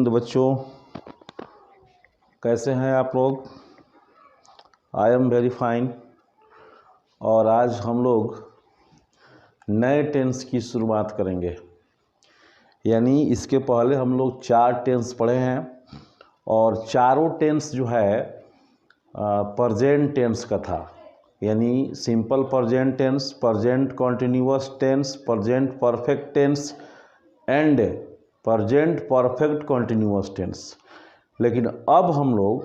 नमस्ते बच्चों, कैसे हैं आप लोग। I am very fine. और आज हम लोग नए टेंस की शुरुआत करेंगे। यानी इसके पहले हम लोग 4 टेंस पढ़े हैं और चारों टेंस जो है प्रेजेंट टेंस का था। यानी simple present tense, present continuous tense, present perfect tense and present perfect continuous tense. लेकिन अब हम लोग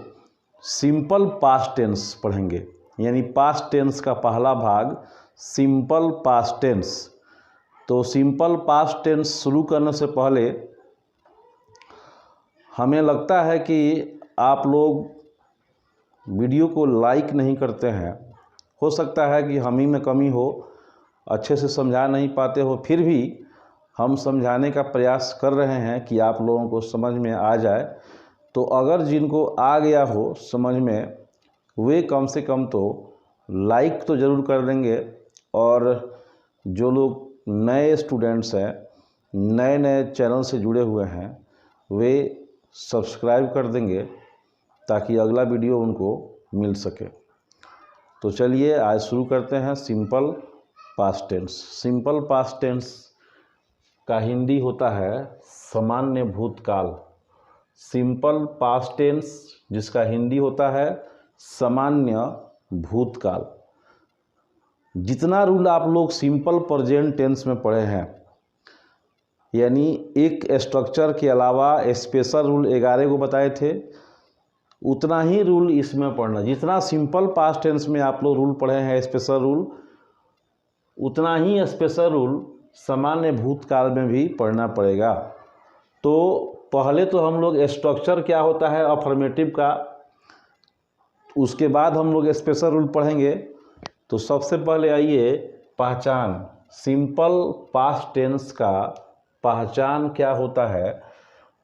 सिंपल पास्ट टेंस पढ़ेंगे। यानी पास्ट टेंस का पहला भाग सिंपल पास्ट टेंस। तो सिंपल पास्ट टेंस शुरू करने से पहले हमें लगता है कि आप लोग वीडियो को लाइक नहीं करते हैं। हो सकता है कि हम ही में कमी हो, अच्छे से समझा नहीं पाते हो, फिर भी हम समझाने का प्रयास कर रहे हैं कि आप लोगों को समझ में आ जाए। तो अगर जिनको आ गया हो समझ में, वे कम से कम तो लाइक तो ज़रूर कर देंगे। और जो लोग नए स्टूडेंट्स हैं, नए नए चैनल से जुड़े हुए हैं, वे सब्सक्राइब कर देंगे ताकि अगला वीडियो उनको मिल सके। तो चलिए आज शुरू करते हैं simple past tense. Simple past tense का हिंदी होता है सामान्य भूतकाल। सिंपल पास्ट टेंस जिसका हिंदी होता है सामान्य भूतकाल। जितना रूल आप लोग सिंपल प्रेजेंट टेंस में पढ़े हैं, यानी एक स्ट्रक्चर के अलावा स्पेशल रूल 11 को बताए थे, उतना ही रूल इसमें पढ़ना। जितना सिंपल पास्ट टेंस में आप लोग रूल पढ़े हैं स्पेशल रूल, उतना ही स्पेशल रूल सामान्य भूतकाल में भी पढ़ना पड़ेगा। तो पहले तो हम लोग स्ट्रक्चर क्या होता है अफर्मेटिव का, उसके बाद हम लोग स्पेशल रूल पढ़ेंगे। तो सबसे पहले आइए पहचान। सिंपल पास्ट टेंस का पहचान क्या होता है।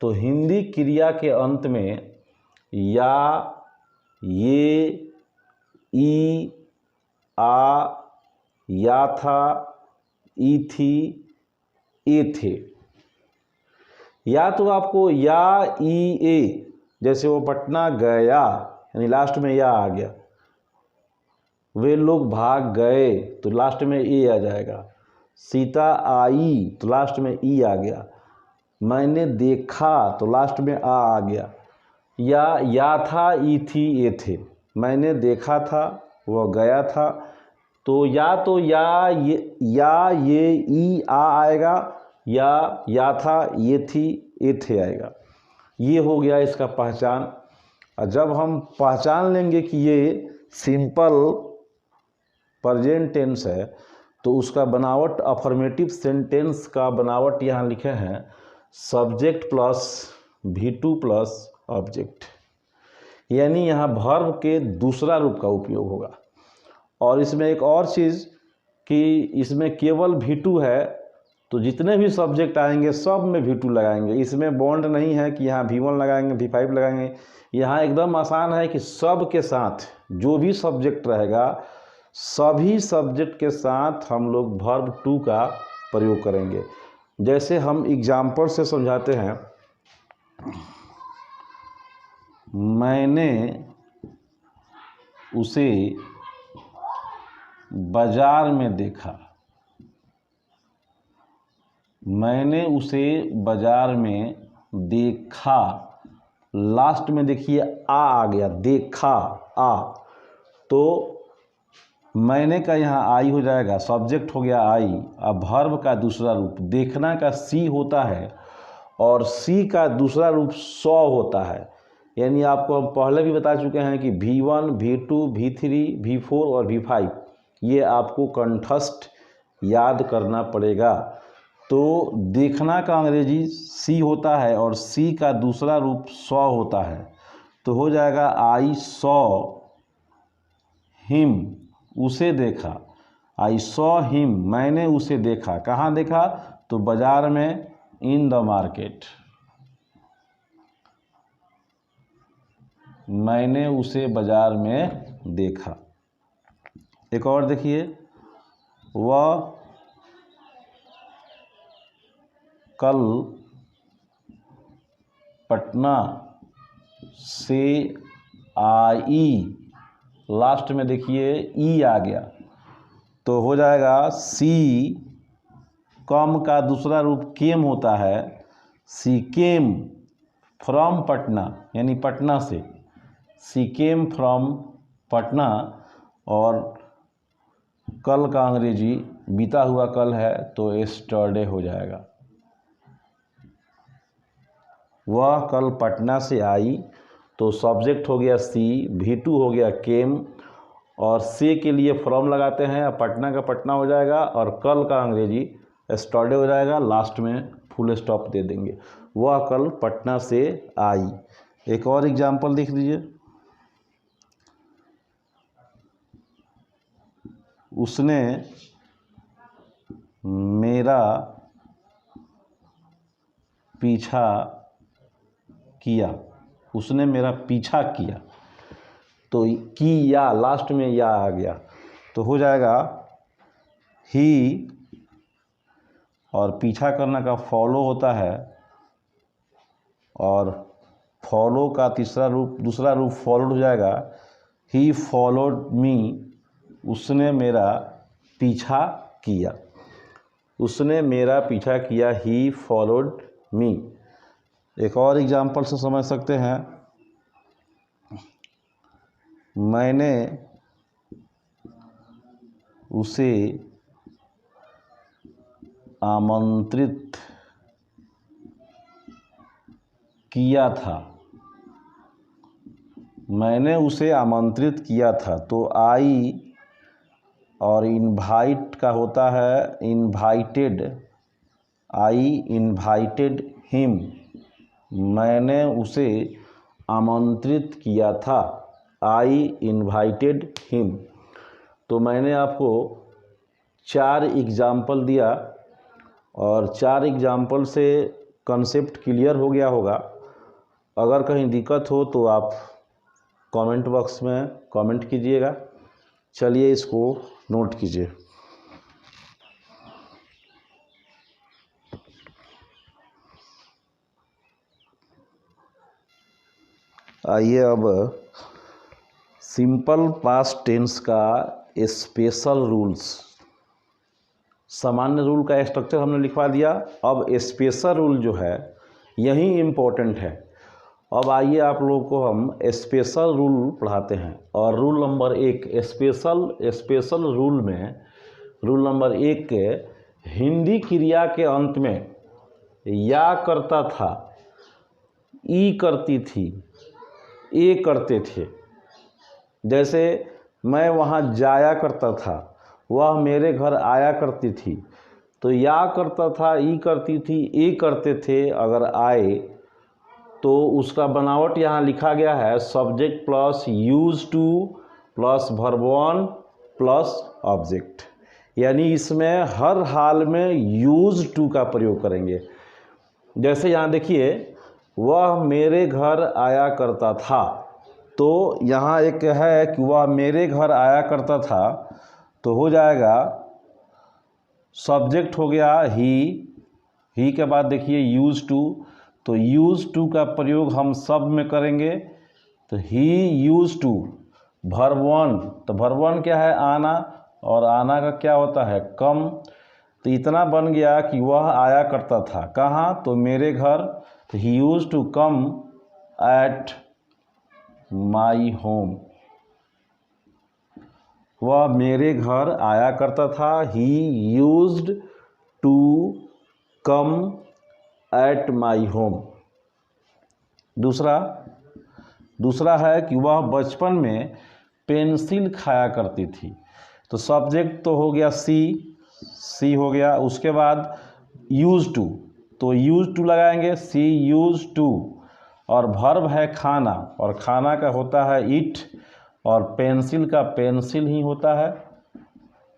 तो हिंदी क्रिया के अंत में या, ये, ई, आ, या था, ई थी, ए थे। या तो आपको या, ई, ए, जैसे वो पटना गया यानी लास्ट में या आ गया। वे लोग भाग गए तो लास्ट में ए आ जाएगा। सीता आई तो लास्ट में ई आ गया। मैंने देखा तो लास्ट में आ गया। या था, ई थी, ए थे। मैंने देखा था, वह गया था। तो या ये ई आ आएगा, या था, ये थी, ए थे आएगा। ये हो गया इसका पहचान। और जब हम पहचान लेंगे कि ये सिंपल प्रेजेंट टेंस है, तो उसका बनावट अफर्मेटिव सेंटेंस का बनावट यहाँ लिखे हैं subject plus V2 plus object. यानी यहाँ वर्ब के दूसरा रूप का उपयोग होगा। और इसमें एक और चीज़ कि इसमें केवल V2 है, तो जितने भी सब्जेक्ट आएंगे सब में V2 लगाएंगे। इसमें बॉन्ड नहीं है कि यहाँ V1 लगाएंगे, V5 लगाएंगे। यहाँ एकदम आसान है कि सब के साथ जो भी सब्जेक्ट रहेगा, सभी सब्जेक्ट के साथ हम लोग वर्ब 2 का प्रयोग करेंगे। जैसे हम एग्जाम्पल से समझाते हैं। मैंने उसे बाजार में देखा। मैंने उसे बाजार में देखा। लास्ट में देखिए आ गया, देखा आ। तो मैंने का यहाँ आई हो जाएगा, सब्जेक्ट हो गया आई। अब वर्ब का दूसरा रूप देखना का सी होता है और सी का दूसरा रूप सौ होता है। यानी आपको हम पहले भी बता चुके हैं कि V1, V2, V3, V4 और V5 ये आपको कंठस्थ याद करना पड़ेगा। तो देखना का अंग्रेजी सी होता है और सी का दूसरा रूप सौ होता है। तो हो जाएगा आई सॉ हिम, उसे देखा। आई सॉ हिम, मैंने उसे देखा। कहाँ देखा? तो बाजार में, इन द मार्केट। मैंने उसे बाजार में देखा। एक और देखिए, वह कल पटना से आई, लास्ट में देखिए ई आ गया, तो हो जाएगा सी कम का दूसरा रूप केम होता है, सी केम फ्रॉम पटना, यानी पटना से, सी केम फ्रॉम पटना। और कल का अंग्रेजी बीता हुआ कल है तो एस्टरडे हो जाएगा। वह कल पटना से आई, तो सब्जेक्ट हो गया सी, V2 हो गया केम, और से के लिए फ्रॉम लगाते हैं, पटना का पटना हो जाएगा, और कल का अंग्रेजी एस्टरडे हो जाएगा, लास्ट में फुल स्टॉप दे देंगे। वह कल पटना से आई। एक और एग्जाम्पल देख लीजिए, उसने मेरा पीछा किया, उसने मेरा पीछा किया, तो की या लास्ट में या आ गया, तो हो जाएगा ही, और पीछा करना का फॉलो होता है, और फॉलो का तीसरा रूप दूसरा रूप फॉलोड हो जाएगा, ही फॉलोड मी, उसने मेरा पीछा किया, उसने मेरा पीछा किया, ही फॉलोड मी। एक और एग्जाम्पल से समझ सकते हैं, मैंने उसे आमंत्रित किया था, मैंने उसे आमंत्रित किया था, तो आई और इनवाइट का होता है इनवाइटेड, आई इनवाइटेड हिम, मैंने उसे आमंत्रित किया था, आई इनवाइटेड हिम। तो मैंने आपको 4 एग्जाम्पल दिया, और 4 एग्जाम्पल से कंसेप्ट क्लियर हो गया होगा। अगर कहीं दिक्कत हो तो आप कमेंट बॉक्स में कमेंट कीजिएगा। चलिए इसको नोट कीजिए। आइए अब सिंपल पास्ट टेंस का स्पेशल रूल्स, सामान्य रूल का स्ट्रक्चर हमने लिखवा दिया, अब स्पेशल रूल जो है यही इम्पोर्टेंट है। अब आइए आप लोगों को हम स्पेशल रूल पढ़ाते हैं। और रूल नंबर 1 स्पेशल रूल में रूल नंबर 1 के हिंदी क्रिया के अंत में या करता था, ई करती थी, ए करते थे। जैसे मैं वहाँ जाया करता था, वह मेरे घर आया करती थी, तो या करता था, ई करती थी, ए करते थे अगर आए तो उसका बनावट यहाँ लिखा गया है subject plus use to plus verb 1 plus object, यानी इसमें हर हाल में यूज टू का प्रयोग करेंगे। जैसे यहाँ देखिए, वह मेरे घर आया करता था, तो यहाँ एक है कि वह मेरे घर आया करता था, तो हो जाएगा सब्जेक्ट हो गया ही के बाद देखिए यूज टू, तो यूज टू का प्रयोग हम सब में करेंगे, तो ही यूज टू। वर्ब 1, तो वर्ब 1 क्या है, आना, और आना का क्या होता है, कम। तो इतना बन गया कि वह आया करता था, कहाँ, तो मेरे घर, तो he used to come at my home, वह मेरे घर आया करता था, he used to come at my home. दूसरा है कि वह बचपन में पेंसिल खाया करती थी, तो सब्जेक्ट तो हो गया सी हो गया, उसके बाद यूज टू, तो यूज टू लगाएंगे, सी यूज टू, और वर्ब है खाना, और खाना का होता है ईट, और पेंसिल का पेंसिल ही होता है,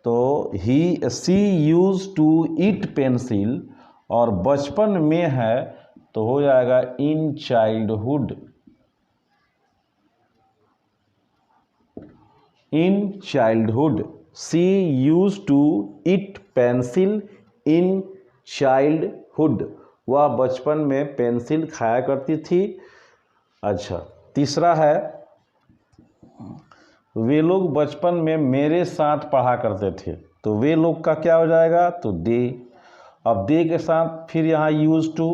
तो she use to eat pencil, और बचपन में है तो हो जाएगा in childhood, in childhood, she use to eat pencil in childhood, वह बचपन में पेंसिल खाया करती थी। अच्छा, तीसरा है वे लोग बचपन में मेरे साथ पढ़ा करते थे। तो वे लोग का क्या हो जाएगा, तो दे। अब दे के साथ फिर यहाँ use to,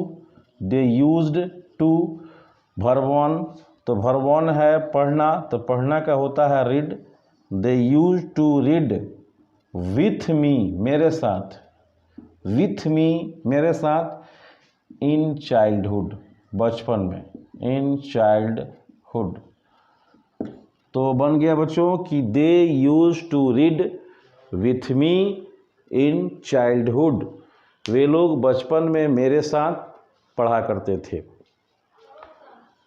they used to. Verb one, तो वर्ब वन है पढ़ना, तो पढ़ना का होता है read. They use to read with me, मेरे साथ, विथ मी मेरे साथ, इन चाइल्डहुड, बचपन में, इन चाइल्डहुड। तो बन गया बच्चों कि they use to read with me in childhood, वे लोग बचपन में मेरे साथ पढ़ा करते थे।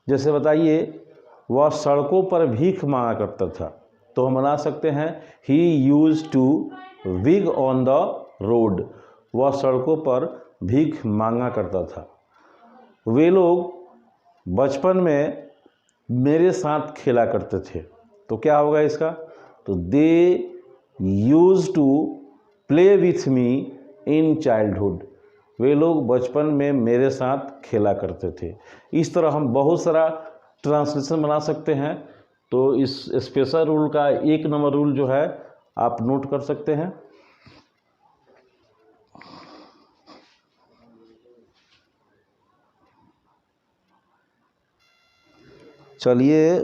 जैसे बताइए, वह सड़कों पर भीख मांगा करता था, तो हम बना सकते हैं he used to beg on the road, वह सड़कों पर भीख मांगा करता था। वे लोग बचपन में मेरे साथ खेला करते थे, तो क्या होगा इसका, तो they use to play with me in childhood, वे लोग बचपन में मेरे साथ खेला करते थे। इस तरह हम बहुत सारा ट्रांसलेशन बना सकते हैं। तो इस स्पेशल रूल का 1 नंबर रूल जो है आप नोट कर सकते हैं। चलिए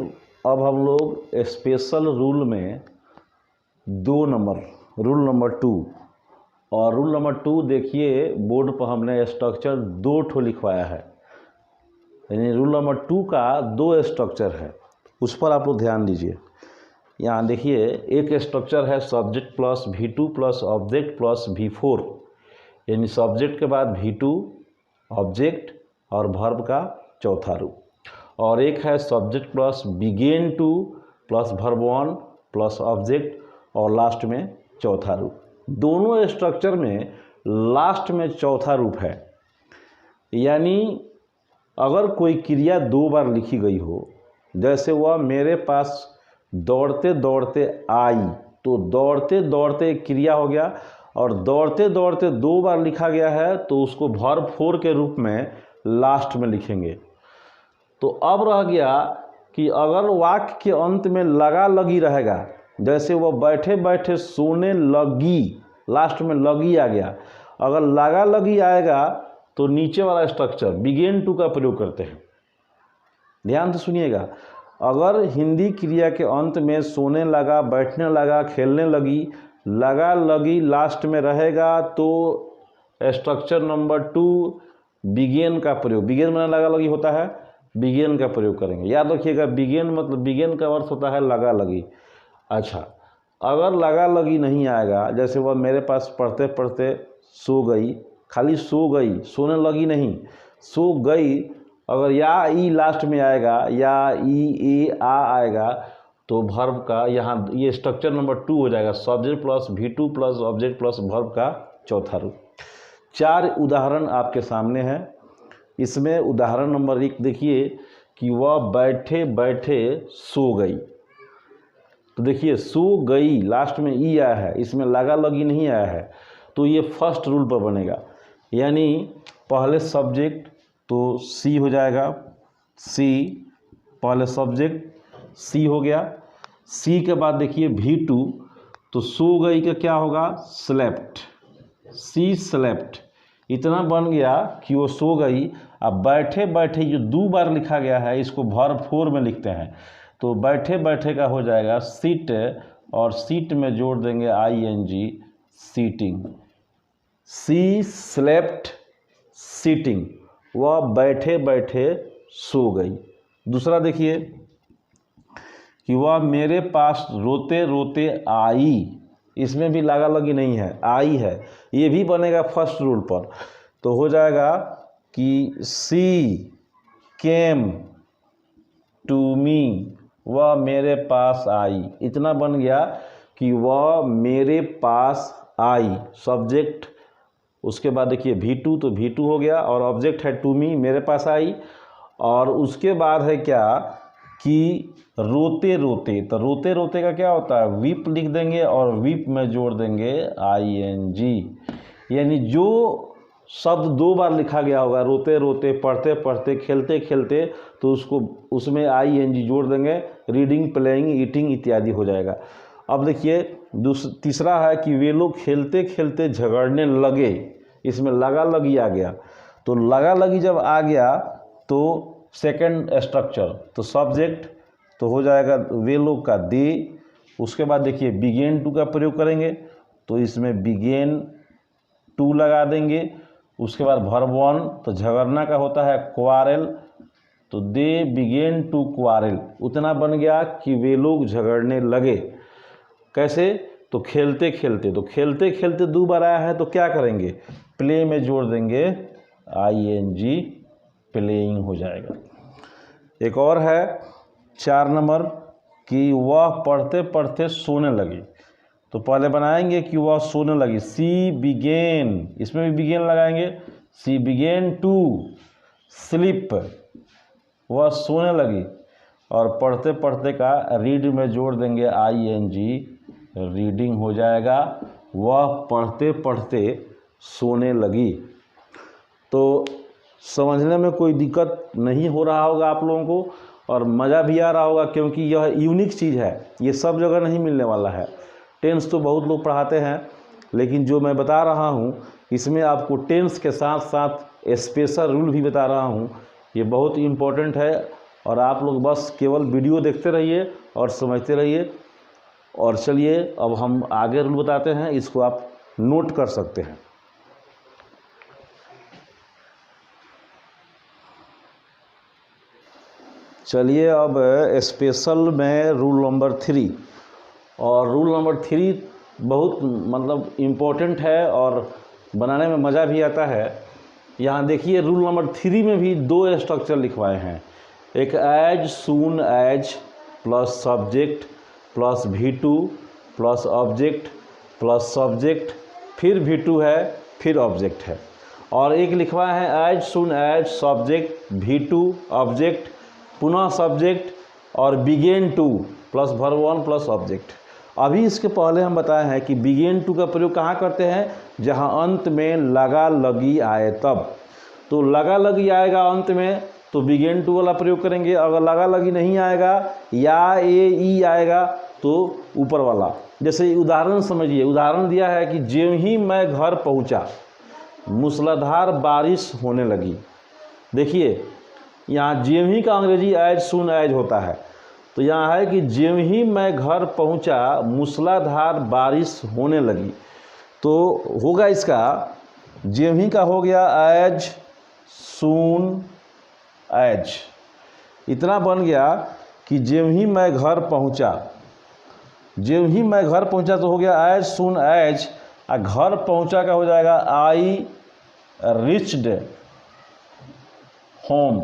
अब हम लोग स्पेशल रूल में 2 नंबर, रूल नंबर 2, और रूल नंबर 2 देखिए बोर्ड पर हमने स्ट्रक्चर 2 ठो लिखवाया है, यानी रूल नंबर 2 का 2 स्ट्रक्चर है, उस पर आप लोग ध्यान दीजिए। यहाँ देखिए एक स्ट्रक्चर है subject plus V2 plus object plus V4, यानी सब्जेक्ट के बाद V2 ऑब्जेक्ट और वर्ब का चौथा रूप, और एक है subject plus begin to plus verb 1 plus object और लास्ट में चौथा रूप। दोनों स्ट्रक्चर में लास्ट में चौथा रूप है, यानी अगर कोई क्रिया 2 बार लिखी गई हो, जैसे वह मेरे पास दौड़ते दौड़ते आई, तो दौड़ते दौड़ते क्रिया हो गया, और दौड़ते दौड़ते 2 बार लिखा गया है तो उसको वर्ब 4 के रूप में लास्ट में लिखेंगे। तो अब रह गया कि अगर वाक्य के अंत में लगा लगी रहेगा, जैसे वह बैठे बैठे सोने लगी, लास्ट में लगी आ गया, अगर लगा लगी आएगा तो नीचे वाला स्ट्रक्चर बिगेन टू का प्रयोग करते हैं। ध्यान से सुनिएगा, अगर हिंदी क्रिया के अंत में सोने लगा, बैठने लगा, खेलने लगी, लगा लगी लास्ट में रहेगा तो स्ट्रक्चर नंबर 2 बिगेन का प्रयोग, बिगेन में लगा लगी होता है, बिगेन का प्रयोग करेंगे। याद रखिएगा बिगेन मतलब बिगेन का अर्थ होता है लगा लगी। अच्छा, अगर लगा लगी नहीं आएगा, जैसे वह मेरे पास पढ़ते पढ़ते सो गई, खाली सो गई, सोने लगी नहीं, सो गई, अगर या ई लास्ट में आएगा या ई ए आ आएगा तो वर्ब का यहाँ ये स्ट्रक्चर नंबर 2 हो जाएगा, subject plus V2 plus object plus verb का चौथा रूप। 4 उदाहरण आपके सामने हैं। इसमें उदाहरण नंबर 1 देखिए कि वह बैठे बैठे सो गई, तो देखिए सो गई लास्ट में ई आया है, इसमें लगा लगी नहीं आया है, तो ये फर्स्ट रूल पर बनेगा, यानी पहले सब्जेक्ट तो सी हो जाएगा, सी पहले सब्जेक्ट सी हो गया, सी के बाद देखिए V2, तो सो गई का क्या होगा, स्लेप्ट, सी स्लेप्ट, इतना बन गया कि वो सो गई। अब बैठे बैठे जो 2 बार लिखा गया है इसको वर्ब 4 में लिखते हैं, तो बैठे बैठे का हो जाएगा सीट, और सीट में जोड़ देंगे ING, सीटिंग, सी स्लेप्ट सीटिंग, वह बैठे बैठे सो गई। दूसरा देखिए कि वह मेरे पास रोते रोते आई, इसमें भी लगा लगी नहीं है, आई है, ये भी बनेगा फर्स्ट रूल पर, तो हो जाएगा कि सी केम टू मी, वह मेरे पास आई, इतना बन गया कि वह मेरे पास आई, सब्जेक्ट, उसके बाद देखिए V2, तो V2 हो गया और ऑब्जेक्ट है टू मी, मेरे पास आई, और उसके बाद है क्या कि रोते रोते, तो रोते रोते का क्या होता है, वीप लिख देंगे और वीप में जोड़ देंगे ING, यानी जो शब्द 2 बार लिखा गया होगा, रोते रोते, पढ़ते पढ़ते, खेलते खेलते, तो उसको उसमें ING जोड़ देंगे, रीडिंग, प्लेइंग, ईटिंग इत्यादि हो जाएगा। अब देखिए तीसरा है कि वे लोग खेलते खेलते झगड़ने लगे, इसमें लगा लगी आ गया। तो लगा लगी जब आ गया तो सेकंड स्ट्रक्चर, तो सब्जेक्ट तो हो जाएगा वे लोग का दे। उसके बाद देखिए बिगेन टू का प्रयोग करेंगे, तो इसमें बिगेन टू लगा देंगे। उसके बाद वर्ब 1, तो झगड़ना का होता है क्वारेल, तो दे बिगेन टू क्वारेल, उतना बन गया कि वे लोग झगड़ने लगे। कैसे? तो खेलते खेलते, तो खेलते खेलते 2 बार आया है तो क्या करेंगे, प्ले में जोड़ देंगे ING, प्लेइंग हो जाएगा। एक और है 4 नंबर कि वह पढ़ते पढ़ते सोने लगी, तो पहले बनाएंगे कि वह सोने लगी, सी बिगेन, इसमें भी बिगेन लगाएंगे, सी बिगेन टू स्लीप, वह सोने लगी। और पढ़ते पढ़ते का रीड में जोड़ देंगे ING, रीडिंग हो जाएगा, वह पढ़ते पढ़ते सोने लगी। तो समझने में कोई दिक्कत नहीं हो रहा होगा आप लोगों को, और मज़ा भी आ रहा होगा, क्योंकि यह यूनिक चीज़ है, ये सब जगह नहीं मिलने वाला है। टेंस तो बहुत लोग पढ़ाते हैं, लेकिन जो मैं बता रहा हूँ इसमें आपको टेंस के साथ साथ स्पेशल रूल भी बता रहा हूँ, ये बहुत इम्पोर्टेंट है। और आप लोग बस केवल वीडियो देखते रहिए और समझते रहिए। और चलिए अब हम आगे रूल बताते हैं, इसको आप नोट कर सकते हैं। चलिए अब स्पेशल में रूल नंबर 3, और रूल नंबर 3 बहुत मतलब इम्पोर्टेंट है और बनाने में मज़ा भी आता है। यहाँ देखिए रूल नंबर 3 में भी 2 स्ट्रक्चर लिखवाए हैं, एक as soon as plus subject plus V2 plus object plus subject, फिर V2 है, फिर ऑब्जेक्ट है। और एक लिखवाया है as soon as subject V2 object पुनः सब्जेक्ट और begin to plus verb 1 plus object. अभी इसके पहले हम बताए हैं कि बिगेन टू का प्रयोग कहाँ करते हैं, जहाँ अंत में लगा लगी आए तब। तो लगा लगी आएगा अंत में तो बिगेन टू वाला प्रयोग करेंगे, अगर लगा लगी नहीं आएगा या ई आएगा तो ऊपर वाला। जैसे उदाहरण समझिए, उदाहरण दिया है कि ज्यों ही मैं घर पहुँचा मूसलाधार बारिश होने लगी। देखिए यहाँ ज्यों ही का अंग्रेजी एज सून एज होता है, तो यहाँ है कि ज्यों ही मैं घर पहुँचा मूसलाधार बारिश होने लगी। तो होगा इसका ज्यों ही का हो गया एज सून एज, इतना बन गया कि ज्यों ही मैं घर पहुँचा, ज्यों ही मैं घर पहुँचा तो हो गया एज सून एज, और घर पहुँचा का हो जाएगा आई रिच्ड होम।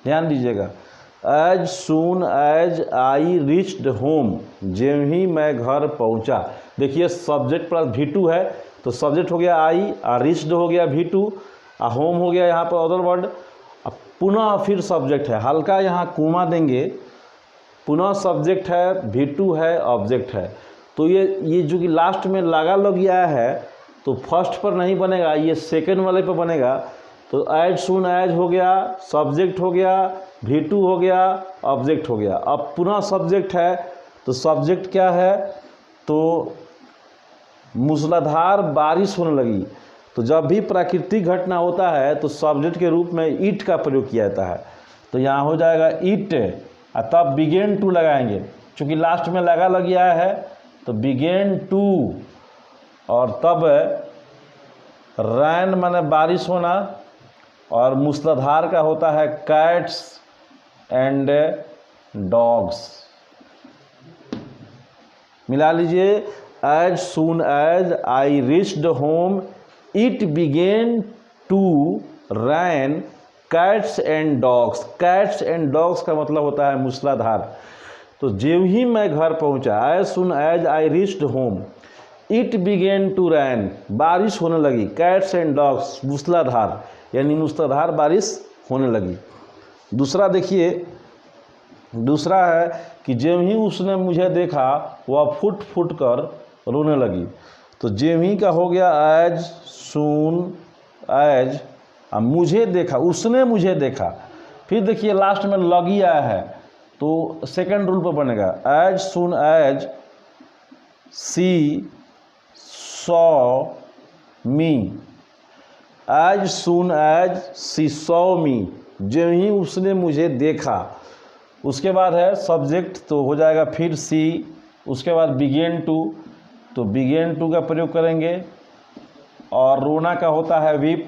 ध्यान दीजिएगा, as soon as I reached home, ज्यों ही मैं घर पहुंचा। देखिए सब्जेक्ट प्लस V2 है, तो सब्जेक्ट हो गया आई, और रिच्ड हो गया V2, और होम हो गया यहाँ पर अदर वर्ड, पुनः फिर सब्जेक्ट है, हल्का यहाँ कोमा देंगे, पुनः सब्जेक्ट है, V2 है, ऑब्जेक्ट है। तो ये जो कि लास्ट में लगा लगी आया है, तो फर्स्ट पर नहीं बनेगा, ये सेकेंड वाले पर बनेगा। तो एज सून एज हो गया, सब्जेक्ट हो गया, V2 हो गया, ऑब्जेक्ट हो गया। अब पुनः सब्जेक्ट है, तो सब्जेक्ट क्या है, तो मूसलाधार बारिश होने लगी। तो जब भी प्राकृतिक घटना होता है तो सब्जेक्ट के रूप में इट का प्रयोग किया जाता है, तो यहाँ हो जाएगा इट, और तब बिगेन टू लगाएंगे, क्योंकि लास्ट में लगा लगी आया है, तो बिगेन टू, और तब रैन माने बारिश होना, और मूसलाधार का होता है कैट्स एंड डॉग्स। मिला लीजिए, as soon as I reached home it begin to rain cats and dogs. Cats and dogs का मतलब होता है मूसलाधार। तो ज्यों ही मैं घर पहुंचा, as soon as I reached home it begin to rain, बारिश होने लगी, कैट्स एंड डॉग्स मूसलाधार, यानी मूसलाधार बारिश होने लगी। दूसरा देखिए, दूसरा है कि ज्यों ही उसने मुझे देखा वह फुट फुट कर रोने लगी। तो जेमी का हो गया एज सून एज, मुझे देखा, उसने मुझे देखा। फिर देखिए लास्ट में लगी आया है तो सेकंड रूल पर बनेगा as soon as she saw me, as soon as she saw me, जो ही उसने मुझे देखा। उसके बाद है सब्जेक्ट, तो हो जाएगा फिर सी, उसके बाद बिगेन टू, तो बिगेन टू का प्रयोग करेंगे। और रोना का होता है वीप,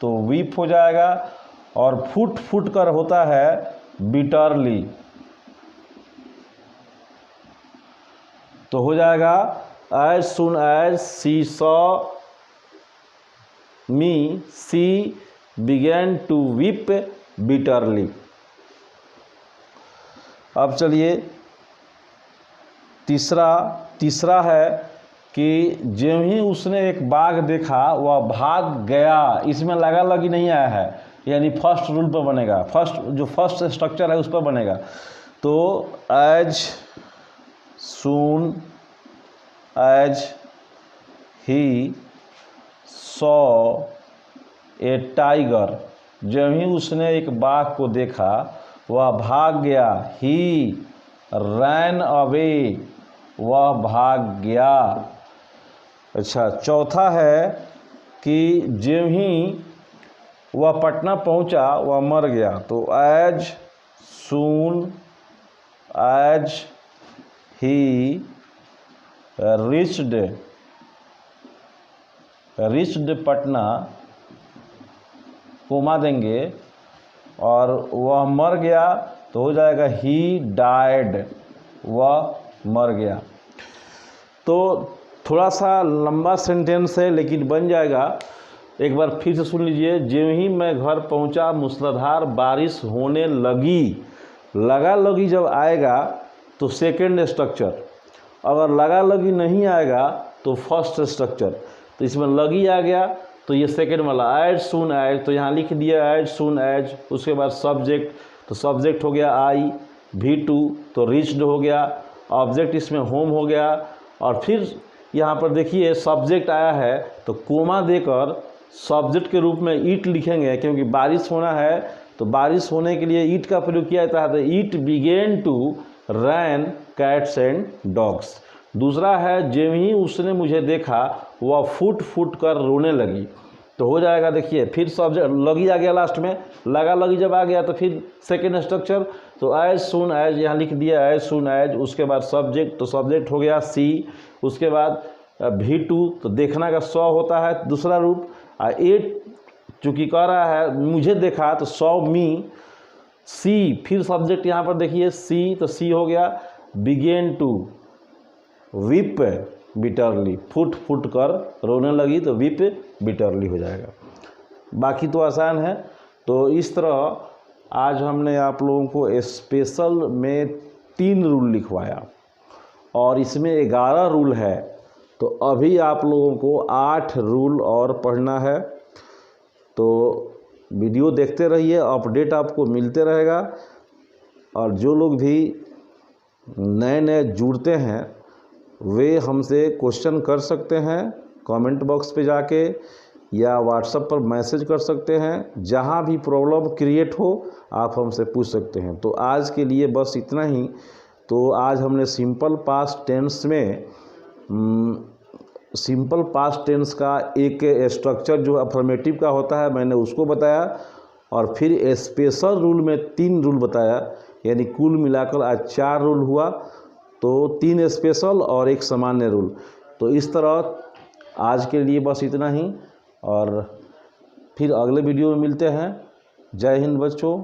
तो वीप हो जाएगा। और फुट फुट कर होता है बिटरली, तो हो जाएगा as soon as she saw me she begin to weep bitterly. अब चलिए तीसरा है कि जब ही उसने एक बाघ देखा वह भाग गया। इसमें लगा लगी नहीं आया है, यानी फर्स्ट रूल पर बनेगा, फर्स्ट स्ट्रक्चर है उस पर बनेगा। तो as soon as he saw a tiger, जब ही उसने एक बाघ को देखा वह भाग गया। ही रैन अवे, वह भाग गया। अच्छा, चौथा है कि जब ही वह पटना पहुंचा वह मर गया। तो as soon as he reached Patna, comma देंगे और वह मर गया, तो हो जाएगा ही डाइड, वह मर गया। तो थोड़ा सा लंबा सेंटेंस है लेकिन बन जाएगा। एक बार फिर से सुन लीजिए। ज्यों ही मैं घर पहुंचा मूसलाधार बारिश होने लगी। लगा लगी जब आएगा तो सेकंड स्ट्रक्चर, अगर लगा लगी नहीं आएगा तो फर्स्ट स्ट्रक्चर। तो इसमें लगी आ गया तो ये सेकंड वाला एज सून एज, तो यहाँ लिख दिया एज सून एज। उसके बाद सब्जेक्ट, तो सब्जेक्ट हो गया आई, V2 तो रिच्ड हो गया। ऑब्जेक्ट इसमें होम हो गया। और फिर यहाँ पर देखिए सब्जेक्ट आया है तो कोमा देकर सब्जेक्ट के रूप में ईट लिखेंगे, क्योंकि बारिश होना है तो बारिश होने के लिए ईट का प्रयोग किया जाता है। तो it began to rain cats and dogs. दूसरा है जब ही उसने मुझे देखा वह फुट फुट कर रोने लगी। तो हो जाएगा, देखिए फिर सब्जेक्ट लगी आ गया, लास्ट में लगा लगी जब आ गया तो फिर सेकेंड स्ट्रक्चर। तो एज सून एज यहाँ लिख दिया एज सून एज। उसके बाद सब्जेक्ट, तो सब्जेक्ट हो गया सी। उसके बाद V2 तो देखना का सॉ होता है दूसरा रूप। एट चूँकि कह रहा है मुझे देखा तो सॉ मी, सी फिर सब्जेक्ट यहाँ पर देखिए सी, तो सी हो गया। बिगेन टू वीप बिटरली, फुट फुट कर रोने लगी तो वीप बिटरली हो जाएगा। बाकी तो आसान है। तो इस तरह आज हमने आप लोगों को स्पेशल में 3 रूल लिखवाया और इसमें 11 रूल है। तो अभी आप लोगों को 8 रूल और पढ़ना है। तो वीडियो देखते रहिए, अपडेट आपको मिलते रहेगा। और जो लोग भी नए नए जुड़ते हैं वे हमसे क्वेश्चन कर सकते हैं कमेंट बॉक्स पे जाके, या व्हाट्सएप पर मैसेज कर सकते हैं। जहां भी प्रॉब्लम क्रिएट हो आप हमसे पूछ सकते हैं। तो आज के लिए बस इतना ही। तो आज हमने सिंपल पास्ट टेंस में सिंपल पास्ट टेंस का एक स्ट्रक्चर जो अफर्मेटिव का होता है मैंने उसको बताया, और फिर स्पेशल रूल में 3 रूल बताया, यानी कुल मिलाकर आज 4 रूल हुआ। तो 3 स्पेशल और 1 सामान्य रूल। तो इस तरह आज के लिए बस इतना ही, और फिर अगले वीडियो में मिलते हैं। जय हिंद बच्चों।